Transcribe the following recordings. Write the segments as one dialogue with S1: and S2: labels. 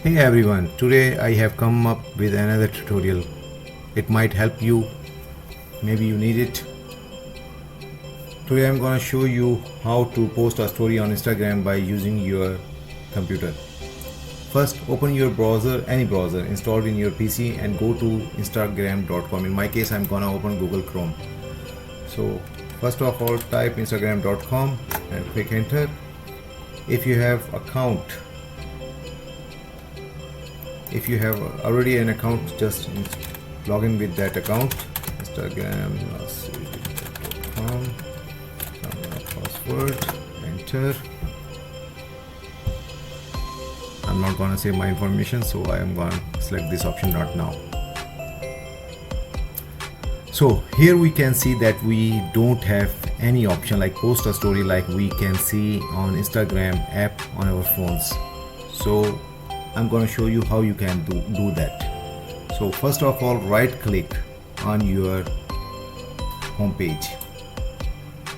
S1: Hey everyone, today I have come up with another tutorial. It might help you, maybe you need it. Today I'm gonna show you how to post a story on Instagram by using your computer. First, open your browser, any browser installed in your PC, and go to instagram.com. In my case, I'm gonna open Google Chrome. So first of all, type instagram.com and click enter. If you have already an account, just log in with that account. Instagram Nasir.com, password, enter. I'm not gonna save my information, so I am gonna select this option, not now. So here we can see that we don't have any option like post a story like we can see on Instagram app on our phones. So I'm going to show you how you can do that. So first of all, right click on your home page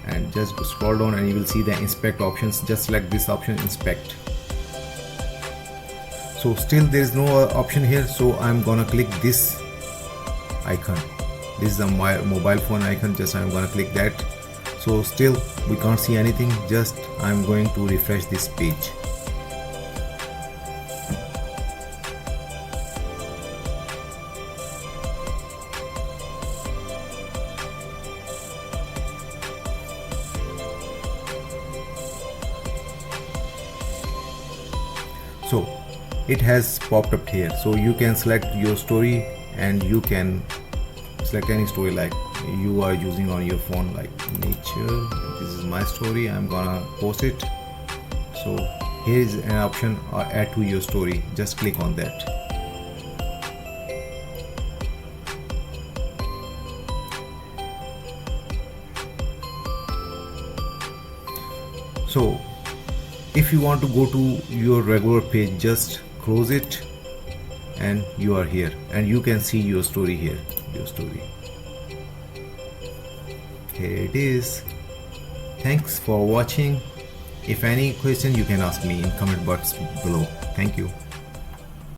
S1: and just scroll down and you will see the inspect options. Just select this option, inspect. So still there is no option here, so I'm gonna click this icon. This is a mobile phone icon, just I'm gonna click that. So still we can't see anything, just I'm going to refresh this page. So it has popped up here, so you can select your story and you can select any story like you are using on your phone, like nature. This is my story, I'm gonna post it. So here is an option, add to your story. Just click on that. So if you want to go to your regular page, just close it and you are here and you can see your story here. Your story, here it is. Thanks for watching. If any question, you can ask me in comment box below. Thank you.